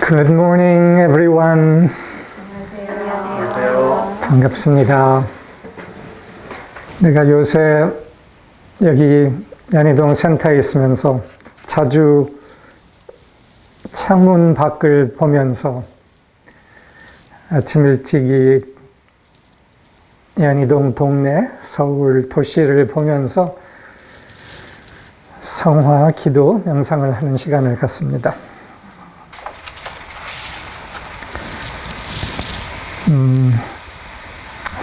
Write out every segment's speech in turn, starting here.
Good morning, everyone. 안녕하세요. 반갑습니다. 내가 요새 여기 연희동 센터에 있으면서 자주 창문 밖을 보면서 아침 일찍이 연희동 동네, 서울 도시를 보면서 성화, 기도, 명상을 하는 시간을 갖습니다.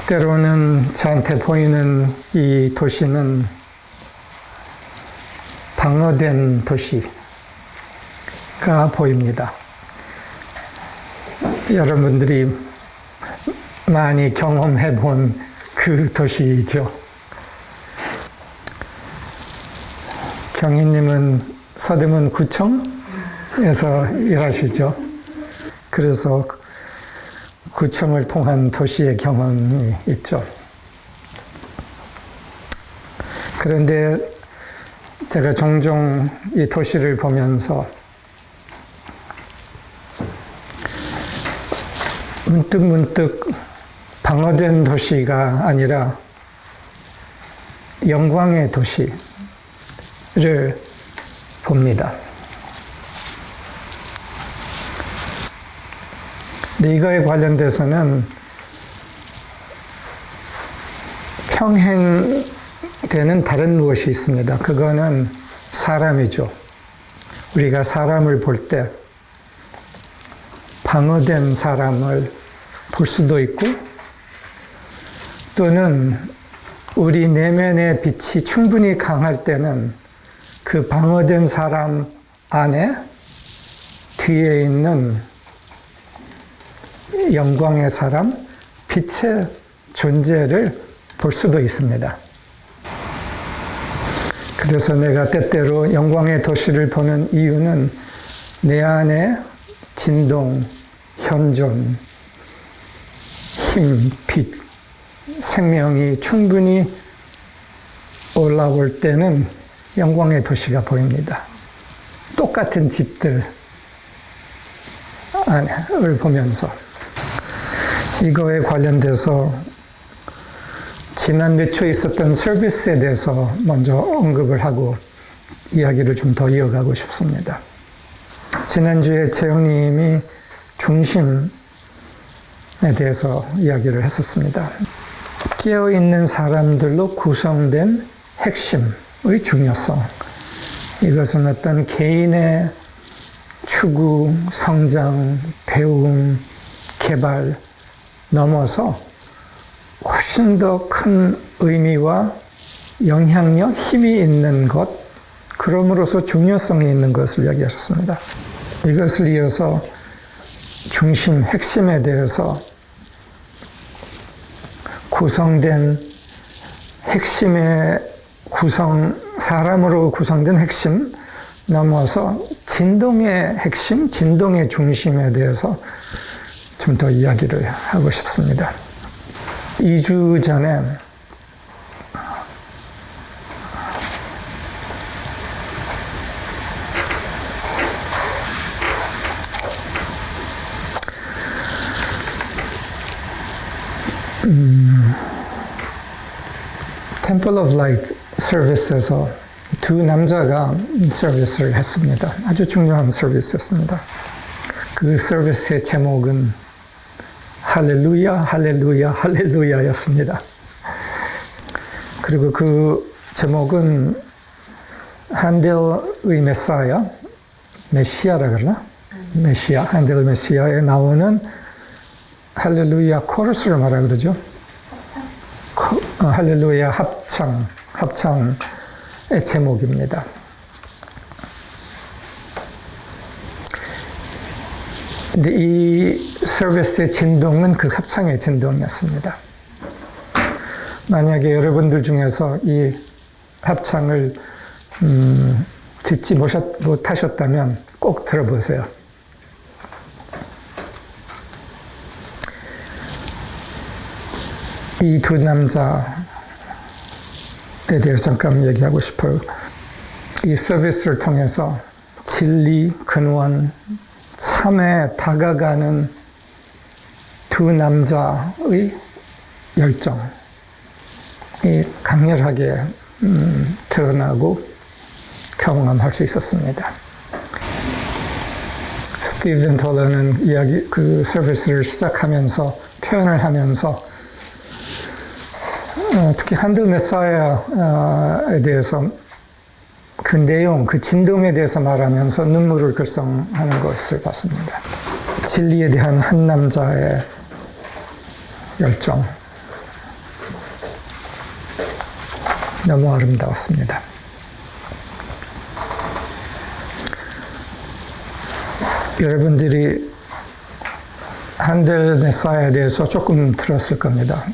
때로는 저한테 보이는 이 도시는 방어된 도시가 보입니다. 여러분들이 많이 경험해 본 그 도시이죠. 경희님은 서대문 구청에서 일하시죠. 그래서 구청을 통한 도시의 경험이 있죠. 그런데 제가 종종 이 도시를 보면서 문득 방어된 도시가 아니라 영광의 도시를 봅니다. 근데 이거에 관련돼서는 평행되는 다른 무엇이 있습니다. 그거는 사람이죠. 우리가 사람을 볼 때 방어된 사람을 볼 수도 있고 또는 우리 내면의 빛이 충분히 강할 때는 그 방어된 사람 안에 뒤에 있는 영광의 사람, 빛의 존재를 볼 수도 있습니다. 그래서 내가 때때로 영광의 도시를 보는 이유는 내 안에 진동, 현존, 힘, 빛, 생명이 충분히 올라올 때는 영광의 도시가 보입니다. 똑같은 집들을 보면서 이거에 관련돼서 지난 몇 초 있었던 서비스에 대해서 먼저 언급을 하고 이야기를 좀 더 이어가고 싶습니다. 지난주에 재영님이 중심에 대해서 이야기를 했었습니다. 깨어있는 사람들로 구성된 핵심의 중요성. 이것은 어떤 개인의 추구, 성장, 배움, 개발 넘어서 훨씬 더 큰 의미와 영향력, 힘이 있는 것, 그럼으로써 중요성이 있는 것을 이야기하셨습니다. 이것을 이어서 중심, 핵심에 대해서 구성된 핵심의 사람으로 구성된 핵심 넘어서 진동의 핵심, 진동의 중심에 대해서 좀 더 이야기를 하고 싶습니다. 2주 전에 Temple of Light 서비스에서 두 남자가 서비스를 했습니다. 아주 중요한 서비스였습니다. 그 서비스의 제목은 할렐루야, 할렐루야, 할렐루야였습니다. 그리고 그 제목은 한델의 메시아라 그러나? 한델의 메시아에 나오는 할렐루야 코러스를 말하 그러죠. 할렐루야 합창의 제목입니다. 근데 이 서비스의 진동은 그 합창의 진동이었습니다. 만약에 여러분들 중에서 이 합창을 듣지 못하셨다면 꼭 들어보세요. 이 두 남자에 대해서 잠깐 얘기하고 싶어요. 이 서비스를 통해서 진리, 근원, 참에 다가가는 두 남자의 열정이 강렬하게 드러나고 경험할 수 있었습니다. 스티브 젠톨러는 이야기 그 서비스를 시작하면서 표현을 하면서 특히 한들 메사야에 대해서 그 내용, 그 진동에 대해서 말하면서 눈물을 글썽하는 것을 봤습니다. 진리에 대한 한 남자의 열정, 너무 아름다웠습니다. 여러분들이 한들 메사야에 대해서 조금 들었을 겁니다.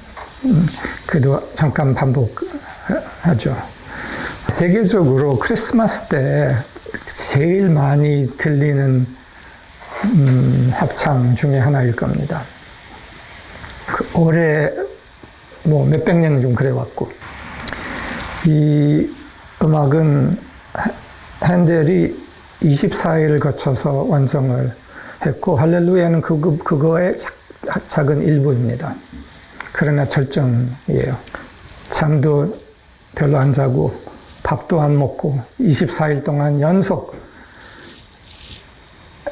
그래도 잠깐 반복하죠. 세계적으로 크리스마스 때 제일 많이 들리는 합창 중에 하나일 겁니다. 그 올해 뭐 몇백 년 좀 그래왔고, 이 음악은 핸델이 24일을 거쳐서 완성을 했고, 할렐루야는 그거의 작은 일부입니다. 그러나 절정이에요. 잠도 별로 안 자고 밥도 안 먹고 24일 동안 연속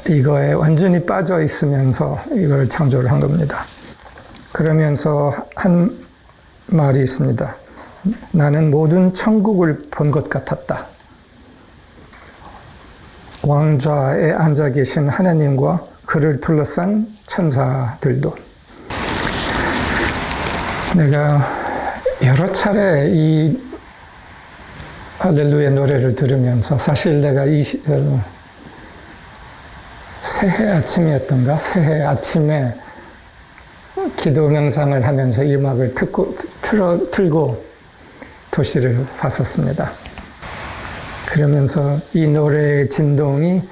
이거에 완전히 빠져 있으면서 이걸 창조를 한 겁니다. 그러면서 한 말이 있습니다. 나는 모든 천국을 본 것 같았다. 왕좌에 앉아 계신 하나님과 그를 둘러싼 천사들도. 내가 여러 차례 이 할렐루야 노래를 들으면서, 사실 내가 새해 아침이었던가? 새해 아침에 기도 명상을 하면서 이 음악을 틀고 도시를 봤었습니다. 그러면서 이 노래의 진동이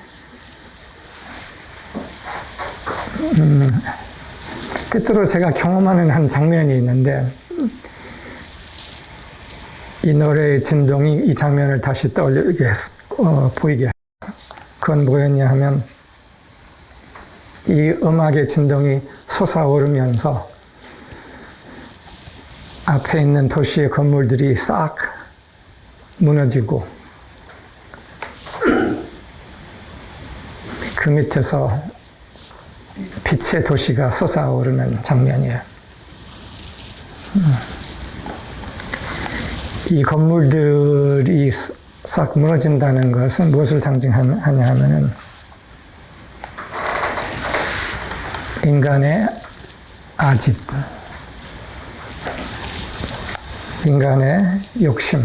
때때로 제가 경험하는 한 장면이 있는데, 이 노래의 진동이 이 장면을 다시 떠올리게 보이게. 그건 뭐였냐 하면, 이 음악의 진동이 솟아오르면서 앞에 있는 도시의 건물들이 싹 무너지고, 그 밑에서 빛의 도시가 솟아오르는 장면이에요. 이 건물들이 싹 무너진다는 것은 무엇을 상징하냐 하면은 인간의 아집, 인간의 욕심,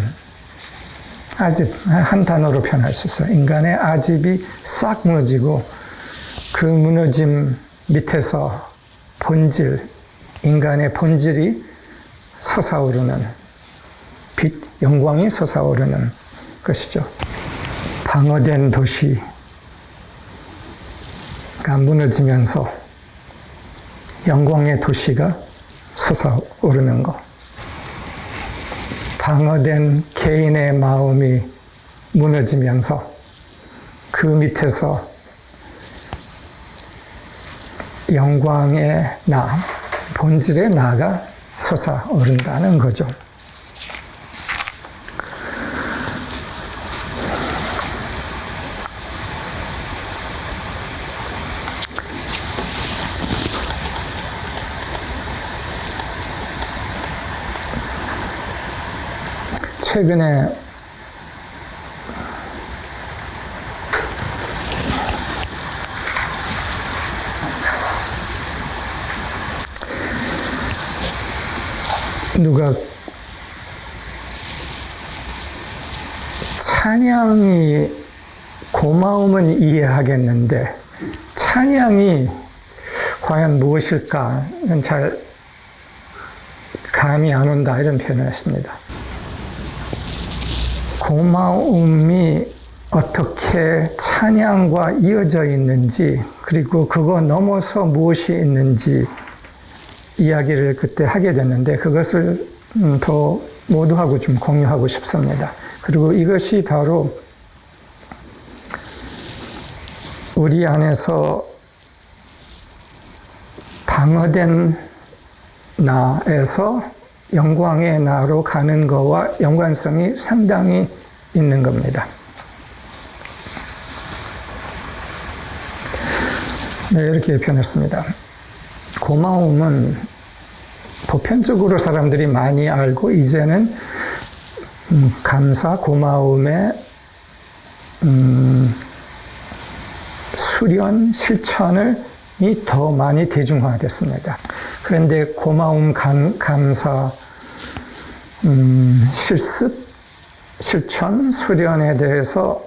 아집, 한 단어로 표현할 수 있어요. 인간의 아집이 싹 무너지고, 그 무너짐 밑에서 본질, 인간의 본질이 솟아오르는, 빛, 영광이 솟아오르는 것이죠. 방어된 도시가 무너지면서 영광의 도시가 솟아오르는 것. 방어된 개인의 마음이 무너지면서 그 밑에서 영광의 나, 본질의 나가 솟아오른다는 거죠. 최근에 누가 찬양이 고마움은 이해하겠는데 찬양이 과연 무엇일까는 잘 감이 안 온다, 이런 표현을 했습니다. 고마움이 어떻게 찬양과 이어져 있는지, 그리고 그거 넘어서 무엇이 있는지 이야기를 그때 하게 됐는데, 그것을 더 모두하고 좀 공유하고 싶습니다. 그리고 이것이 바로 우리 안에서 방어된 나에서 영광의 나로 가는 거와 연관성이 상당히 있는 겁니다. 네, 이렇게 표현했습니다. 고마움은 보편적으로 사람들이 많이 알고 이제는 감사, 고마움의 수련, 실천을 더 많이 대중화됐습니다. 그런데 고마움, 감사, 실습, 실천, 수련에 대해서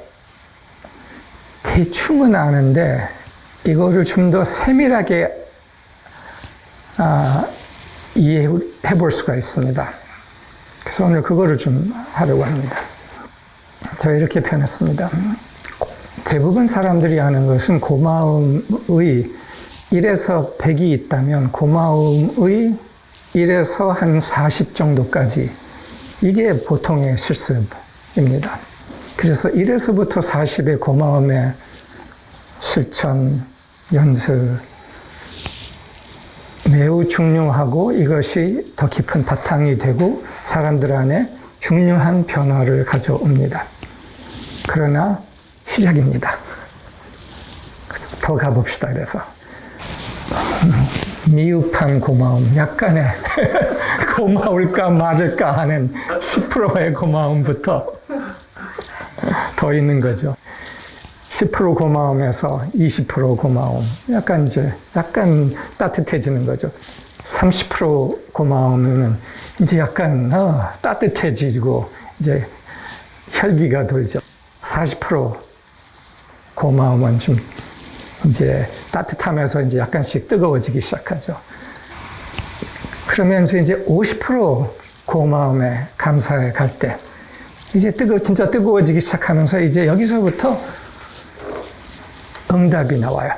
대충은 아는데 이거를 좀 더 세밀하게 이해해 볼 수가 있습니다. 그래서 오늘 그거를 좀 하려고 합니다. 제가 이렇게 표현했습니다. 대부분 사람들이 아는 것은 고마움의 1에서 100이 있다면 고마움의 1에서 한 40 정도까지 이게 보통의 실습입니다. 그래서 1에서부터 40의 고마움의 실천, 연습 매우 중요하고 이것이 더 깊은 바탕이 되고 사람들 안에 중요한 변화를 가져옵니다. 그러나 시작입니다. 더 가봅시다. 그래서 미흡한 고마움, 약간의 고마울까 말을까 하는 10%의 고마움부터 더 있는 거죠. 10% 고마움에서 20% 고마움, 약간 따뜻해지는 거죠. 30% 고마움은 이제 약간 따뜻해지고 이제 혈기가 돌죠. 40% 고마움은 좀 이제 따뜻하면서 이제 약간씩 뜨거워지기 시작하죠. 그러면서 이제 50% 고마움에 감사에 갈 때 이제 진짜 뜨거워지기 시작하면서 이제 여기서부터 응답이 나와요.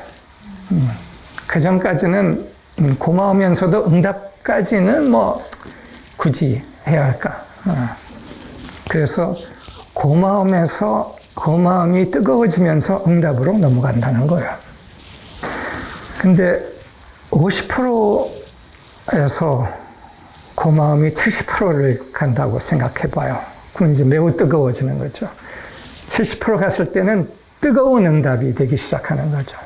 그 전까지는 고마우면서도 응답까지는 뭐 굳이 해야 할까. 그래서 고마움이 뜨거워지면서 응답으로 넘어간다는 거예요. 근데 50%에서 고마움이 70%를 간다고 생각해 봐요. 그럼 이제 매우 뜨거워지는 거죠. 70% 갔을 때는 뜨거운 응답이 되기 시작하는 거죠.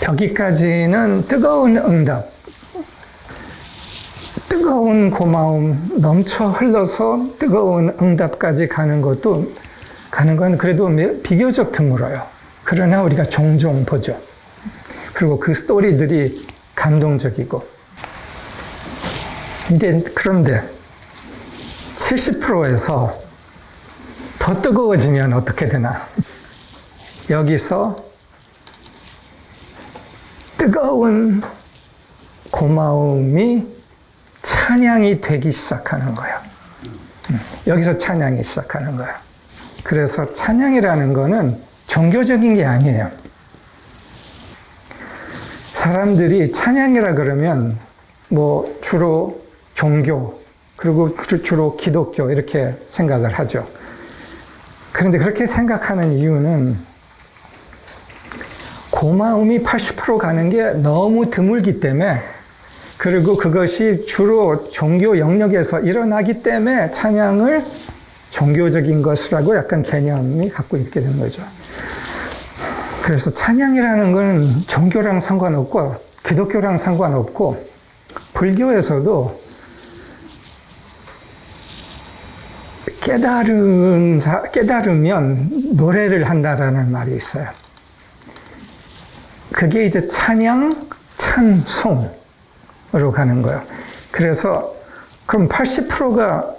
여기까지는 뜨거운 응답, 뜨거운 고마움 넘쳐 흘러서 뜨거운 응답까지 가는 건 그래도 비교적 드물어요. 그러나 우리가 종종 보죠. 그리고 그 스토리들이 감동적이고. 그런데 70%에서 더 뜨거워지면 어떻게 되나? 여기서 뜨거운 고마움이 찬양이 되기 시작하는 거예요. 여기서 찬양이 시작하는 거예요. 그래서 찬양이라는 거는 종교적인 게 아니에요. 사람들이 찬양이라 그러면 뭐 주로 종교, 그리고 주로 기독교 이렇게 생각을 하죠. 그런데 그렇게 생각하는 이유는 고마움이 80% 가는 게 너무 드물기 때문에, 그리고 그것이 주로 종교 영역에서 일어나기 때문에 찬양을 종교적인 것이라고 약간 개념이 갖고 있게 되는 거죠. 그래서 찬양이라는 건 종교랑 상관없고 기독교랑 상관없고 불교에서도 깨달으면 노래를 한다라는 말이 있어요. 그게 이제 찬양, 찬송으로 가는 거예요. 그래서 그럼 80%가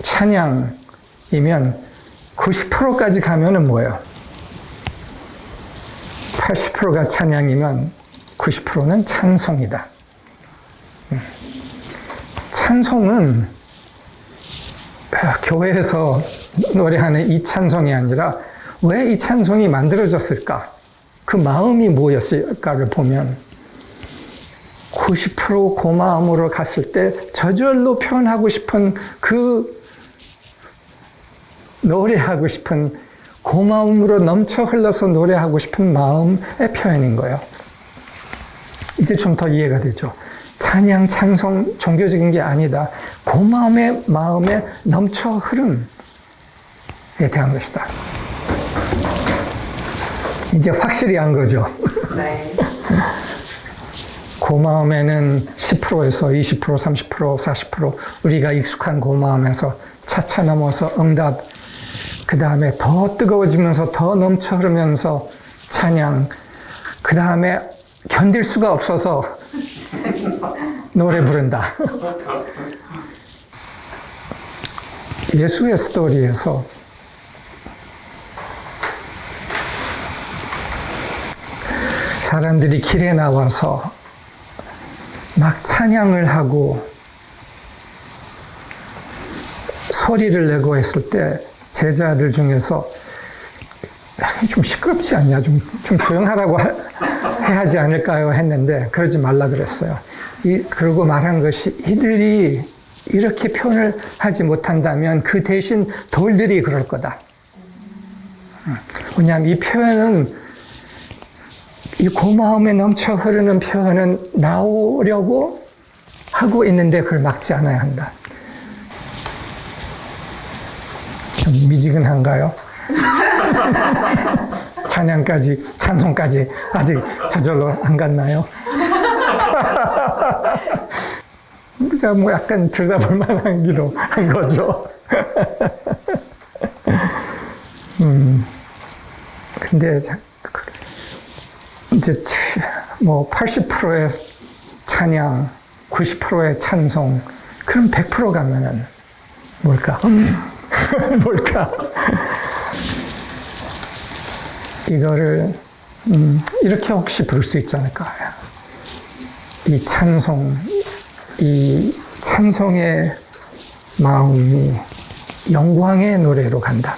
찬양이면 90%까지 가면은 뭐예요? 80%가 찬양이면 90%는 찬송이다. 찬송은 교회에서 노래하는 이 찬송이 아니라 왜 이 찬송이 만들어졌을까? 그 마음이 뭐였을까를 보면 90% 고마움으로 갔을 때 저절로 표현하고 싶은 그 노래하고 싶은, 고마움으로 넘쳐 흘러서 노래하고 싶은 마음의 표현인 거예요. 이제 좀 더 이해가 되죠. 찬양, 찬송, 종교적인 게 아니다. 고마움의 마음에 넘쳐 흐름에 대한 것이다. 이제 확실히 안 거죠. 네. 고마움에는 10%에서 20%, 30%, 40% 우리가 익숙한 고마움에서 차차 넘어서 응답, 그 다음에 더 뜨거워지면서 더 넘쳐 흐르면서 찬양, 그 다음에 견딜 수가 없어서 노래 부른다. 예수의 스토리에서 사람들이 길에 나와서 막 찬양을 하고 소리를 내고 했을 때 제자들 중에서 좀 시끄럽지 않냐, 좀 조용하라고 해야 하지 않을까요? 했는데 그러지 말라 그랬어요. 그러고 말한 것이 이들이 이렇게 표현을 하지 못한다면 그 대신 돌들이 그럴 거다. 왜냐하면 이 표현은, 이 고마움에 넘쳐 흐르는 표현은 나오려고 하고 있는데 그걸 막지 않아야 한다. 좀 미지근한가요? 찬양까지, 찬송까지 아직 저절로 안 갔나요? 그러니까 뭐 약간 들여다볼 만하기도 한 거죠. 근데 이제 뭐 80%의 찬양, 90%의 찬송, 그럼 100% 가면은 뭘까? 뭘까? 이거를 이렇게 혹시 부를 수 있지 않을까? 이 찬송의 마음이 영광의 노래로 간다.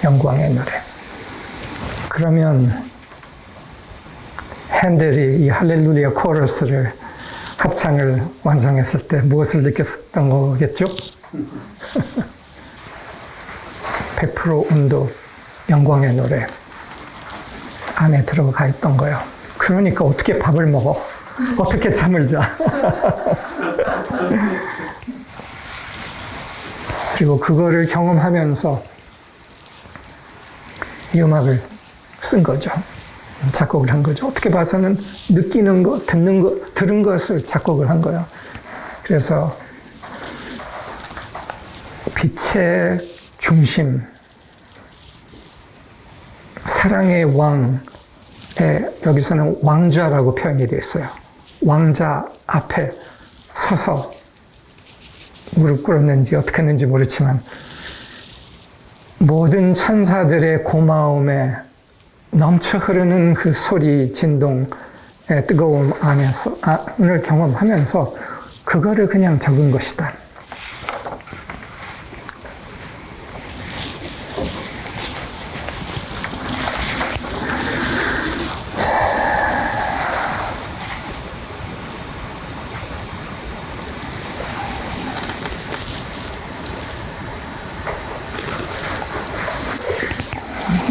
영광의 노래. 그러면 핸델이 이 할렐루야 코러스를 합창을 완성했을 때 무엇을 느꼈던 거겠죠? 100% 온도, 영광의 노래 안에 들어가 있던 거예요. 그러니까 어떻게 밥을 먹어? 어떻게 잠을 자? 그리고 그거를 경험하면서 이 음악을 쓴 거죠. 작곡을 한 거죠. 어떻게 봐서는 느끼는 거, 듣는 거, 들은 것을 작곡을 한 거예요. 그래서 빛의 중심, 사랑의 왕에 여기서는 왕자라고 표현이 되어 있어요. 왕자 앞에 서서 무릎 꿇었는지 어떻게 했는지 모르지만 모든 천사들의 고마움에 넘쳐 흐르는 그 소리, 진동의 뜨거움 안을 경험하면서 그거를 그냥 적은 것이다.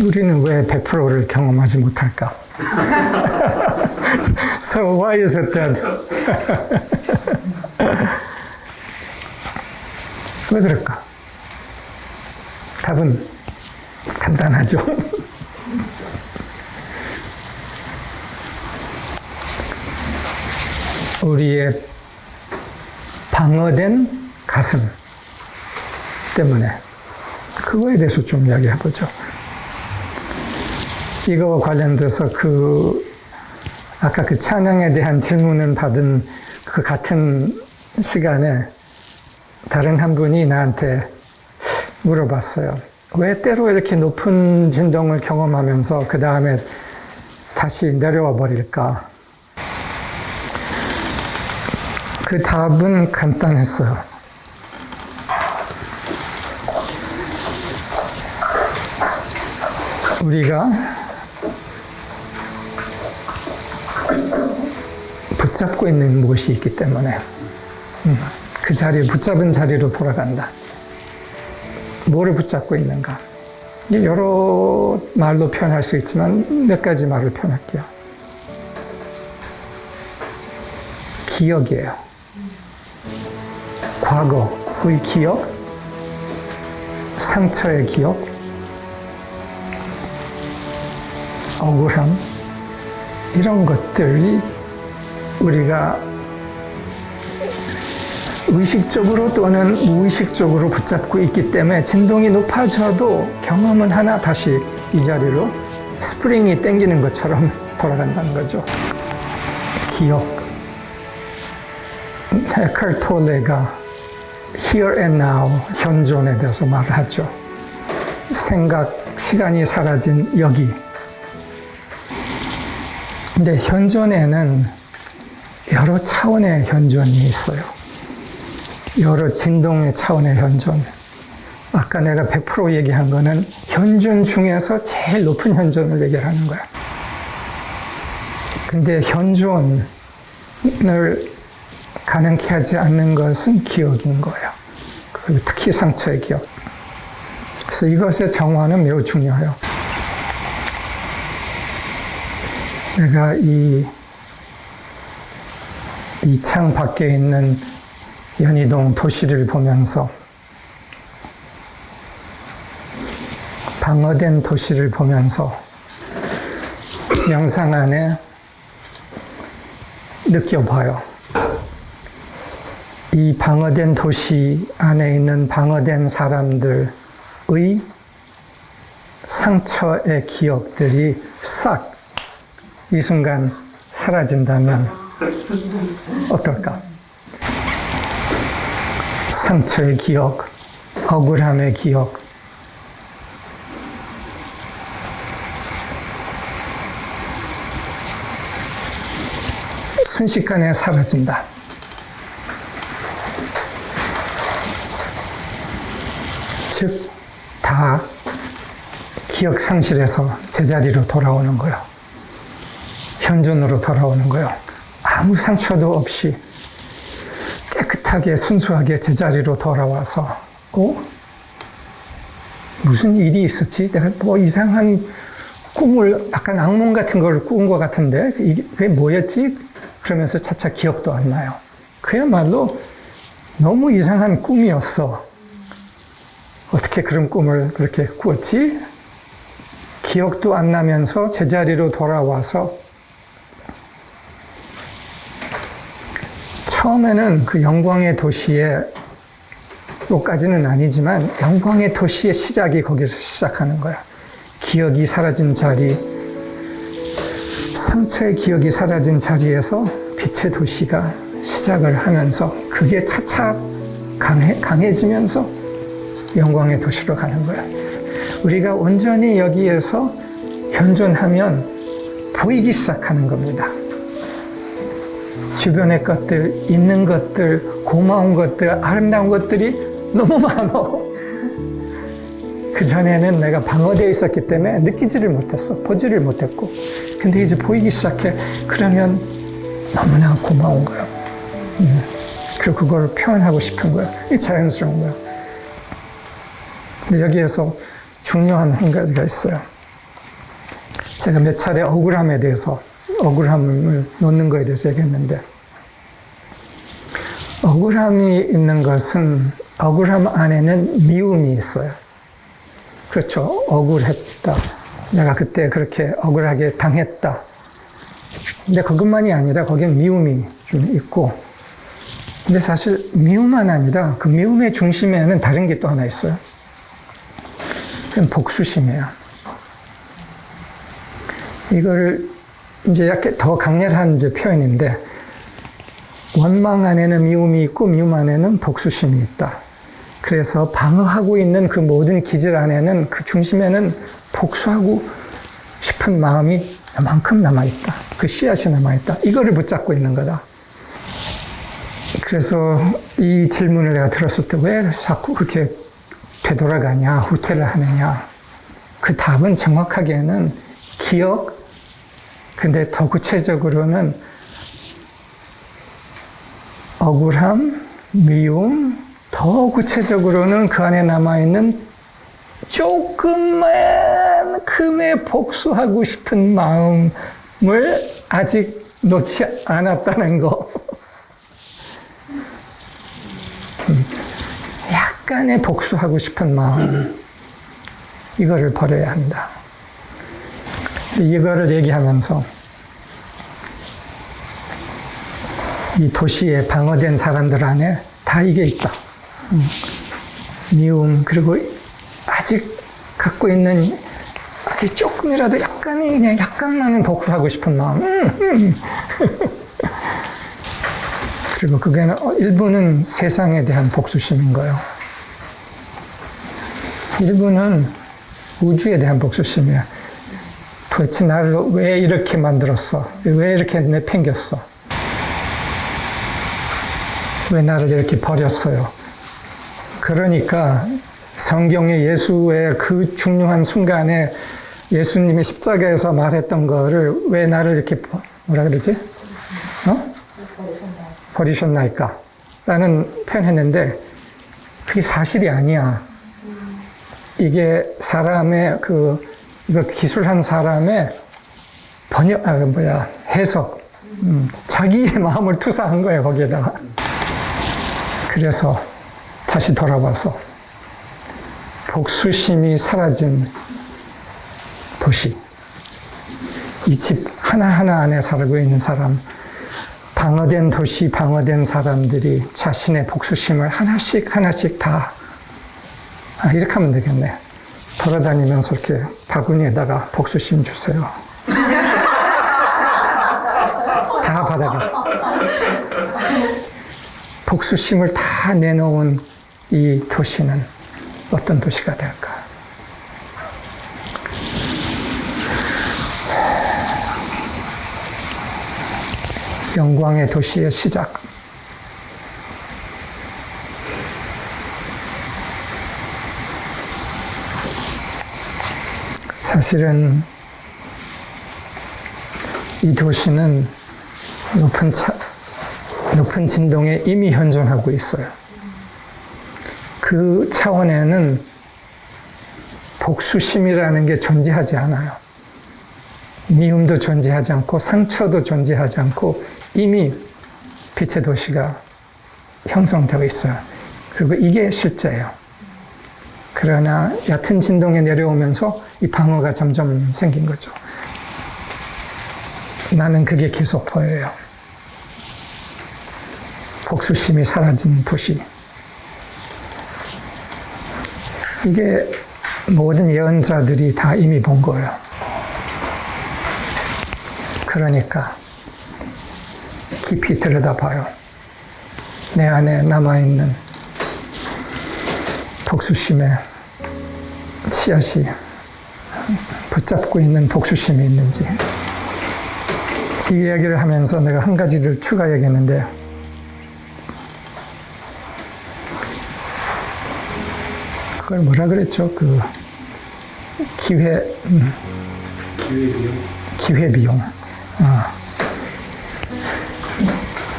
우리는 왜 100%를 경험하지 못할까? So why is it that? 왜 그럴까? 답은 간단하죠. 우리의 방어된 가슴 때문에 그거에 대해서 좀 이야기해 보죠. 이거와 관련돼서 아까 그 찬양에 대한 질문을 받은 그 같은 시간에 다른 한 분이 나한테 물어봤어요. 왜 때로 이렇게 높은 진동을 경험하면서 그 다음에 다시 내려와 버릴까? 그 답은 간단했어요. 우리가 붙잡고 있는 무엇이 있기 때문에 그 자리에 붙잡은 자리로 돌아간다. 뭐를 붙잡고 있는가? 여러 말로 표현할 수 있지만 몇 가지 말을 표현할게요. 기억이에요. 과거의 기억, 상처의 기억, 억울함, 이런 것들이 우리가 의식적으로 또는 무의식적으로 붙잡고 있기 때문에 진동이 높아져도 경험은 하나 다시 이 자리로 스프링이 당기는 것처럼 돌아간다는 거죠. 기억. 에컬 톨레가 here and now, 현존에 대해서 말을 하죠. 생각, 시간이 사라진 여기. 근데 현존에는 여러 차원의 현존이 있어요. 여러 진동의 차원의 현존. 아까 내가 100% 얘기한 거는 현존 중에서 제일 높은 현존을 얘기하는 거야. 근데 현존을 가능케 하지 않는 것은 기억인 거예요. 그리고 특히 상처의 기억. 그래서 이것의 정화는 매우 중요해요. 내가 이 창 밖에 있는 연희동 도시를 보면서, 방어된 도시를 보면서 영상 안에 느껴봐요. 이 방어된 도시 안에 있는 방어된 사람들의 상처의 기억들이 싹 이 순간 사라진다면 어떨까? 상처의 기억, 억울함의 기억, 순식간에 사라진다. 즉, 다 기억 상실에서 제자리로 돌아오는 거예요. 현존으로 돌아오는 거예요. 아무 상처도 없이 깨끗하게 순수하게 제자리로 돌아와서 무슨 일이 있었지? 내가 뭐 이상한 꿈을, 약간 악몽 같은 걸 꾼 것 같은데 그게 뭐였지? 그러면서 차차 기억도 안 나요. 그야말로 너무 이상한 꿈이었어. 어떻게 그런 꿈을 그렇게 꾸었지? 기억도 안 나면서 제자리로 돌아와서 처음에는 그 영광의 도시의, 요까지는 아니지만 영광의 도시의 시작이 거기서 시작하는 거야. 기억이 사라진 자리, 상처의 기억이 사라진 자리에서 빛의 도시가 시작을 하면서 그게 차차 강해지면서 영광의 도시로 가는 거야. 우리가 온전히 여기에서 현존하면 보이기 시작하는 겁니다. 주변의 것들, 있는 것들, 고마운 것들, 아름다운 것들이 너무 많아. 그전에는 내가 방어되어 있었기 때문에 느끼지를 못했어. 보지를 못했고. 근데 이제 보이기 시작해. 그러면 너무나 고마운 거야. 그리고 그걸 표현하고 싶은 거야. 이게 자연스러운 거야. 근데 여기에서 중요한 한 가지가 있어요. 제가 몇 차례 억울함에 대해서, 억울함을 놓는 거에 대해서 얘기했는데, 억울함이 있는 것은, 억울함 안에는 미움이 있어요. 그렇죠. 억울했다. 내가 그때 그렇게 억울하게 당했다. 근데 그것만이 아니라 거기엔 미움이 좀 있고, 근데 사실 미움만 아니라 그 미움의 중심에는 다른 게 또 하나 있어요. 그건 복수심이에요. 이거를 이제 약간 더 강렬한 이제 표현인데, 원망 안에는 미움이 있고 미움 안에는 복수심이 있다. 그래서 방어하고 있는 그 모든 기질 안에는, 그 중심에는 복수하고 싶은 마음이 이만큼 남아있다. 그 씨앗이 남아있다. 이거를 붙잡고 있는 거다. 그래서 이 질문을 내가 들었을 때 왜 자꾸 그렇게 되돌아가냐, 후퇴를 하느냐. 그 답은 정확하게는 기억, 근데 더 구체적으로는 억울함, 미움, 더 구체적으로는 그 안에 남아있는 조금만큼의 복수하고 싶은 마음을 아직 놓지 않았다는 거. 약간의 복수하고 싶은 마음, 이거를 버려야 한다. 이거를 얘기하면서 이 도시에 방어된 사람들 안에 다 이게 있다. 미움, 그리고 아직 갖고 있는 조금이라도 약간의 그냥 약간만은 복수하고 싶은 마음. 그리고 그게 일부는 세상에 대한 복수심인 거예요. 일부는 우주에 대한 복수심이야. 도대체 나를 왜 이렇게 만들었어? 왜 이렇게 내팽겼어? 왜 나를 이렇게 버렸어요? 그러니까 성경의 예수의 그 중요한 순간에 예수님이 십자가에서 말했던 거를 왜 나를 이렇게 뭐라 그러지? 버리셨나이까? 라는 표현했는데 그게 사실이 아니야. 이게 사람의 이거 기술한 사람의 해석. 자기의 마음을 투사한 거예요, 거기에다가. 그래서 다시 돌아와서 복수심이 사라진 도시. 이 집 하나하나 안에 살고 있는 사람, 방어된 도시, 방어된 사람들이 자신의 복수심을 하나씩 다 이렇게 하면 되겠네. 돌아다니면서 이렇게 바구니에다가 복수심 주세요. 다 받아가. 복수심을 다 내놓은 이 도시는 어떤 도시가 될까? 영광의 도시의 시작. 사실은 이 도시는 높은 진동에 이미 현존하고 있어요. 그 차원에는 복수심이라는 게 존재하지 않아요. 미움도 존재하지 않고 상처도 존재하지 않고 이미 빛의 도시가 형성되어 있어요. 그리고 이게 실제예요. 그러나 얕은 진동에 내려오면서 이 방어가 점점 생긴 거죠. 나는 그게 계속 보여요. 복수심이 사라진 도시. 이게 모든 예언자들이 다 이미 본 거예요. 그러니까 깊이 들여다봐요. 내 안에 남아있는 복수심의 씨앗이 붙잡고 있는 복수심이 있는지. 이 이야기를 하면서 내가 한 가지를 추가해야겠는데, 그걸 뭐라 그랬죠? 기회비용.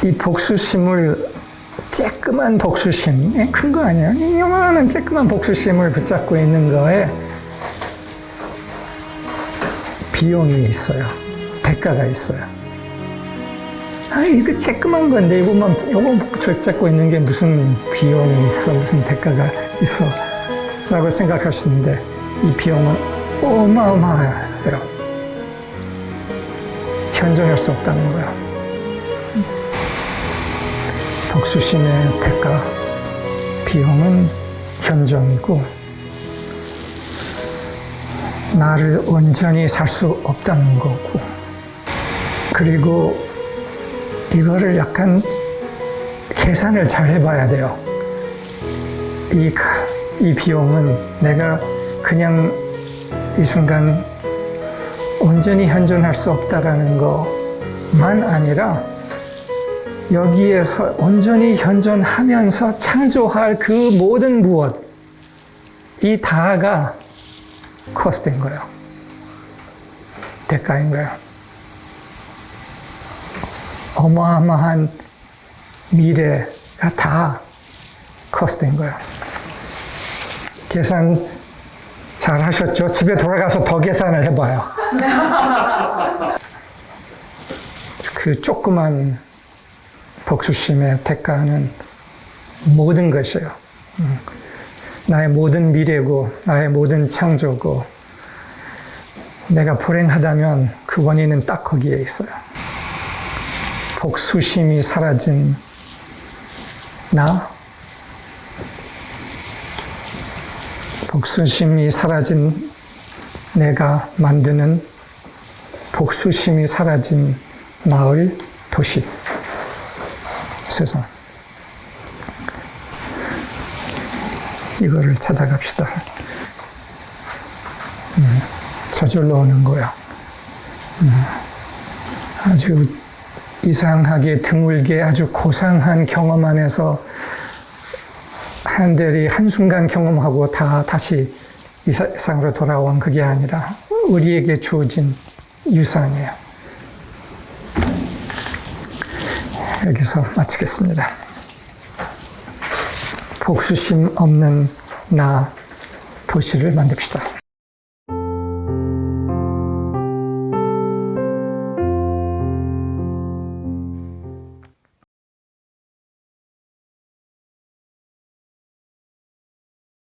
이 복수심을, 쬐끄만 복수심, 큰 거 아니에요? 요만한 쬐끄만 복수심을 붙잡고 있는 거에 비용이 있어요. 대가가 있어요. 이거 쬐끄만 건데, 요거 붙잡고 있는 게 무슨 비용이 있어, 무슨 대가가 있어. 라고 생각할 수 있는데, 이 비용은 어마어마해요. 현존할 수 없다는 거예요. 복수심의 대가, 비용은 현존이고, 나를 온전히 살 수 없다는 거고, 그리고 이거를 약간 계산을 잘 해봐야 돼요. 이 비용은 내가 그냥 이 순간 온전히 현존할 수 없다라는 것만 아니라 여기에서 온전히 현존하면서 창조할 그 모든 무엇, 이 다가 코스트인 거예요. 대가인 거예요. 어마어마한 미래가 다 코스트인 거예요. 계산 잘 하셨죠? 집에 돌아가서 더 계산을 해봐요. 그 조그만 복수심의 대가는 모든 것이에요. 나의 모든 미래고, 나의 모든 창조고, 내가 불행하다면 그 원인은 딱 거기에 있어요. 복수심이 사라진 나, 복수심이 사라진 내가 만드는 복수심이 사라진 마을, 도시, 세상. 이거를 찾아갑시다. 저절로 오는 거야. 아주 이상하게 드물게 아주 고상한 경험 안에서 한들이 한순간 경험하고 다시 이 세상으로 돌아온 그게 아니라 우리에게 주어진 유산이에요. 여기서 마치겠습니다. 복수심 없는 나 도시를 만듭시다.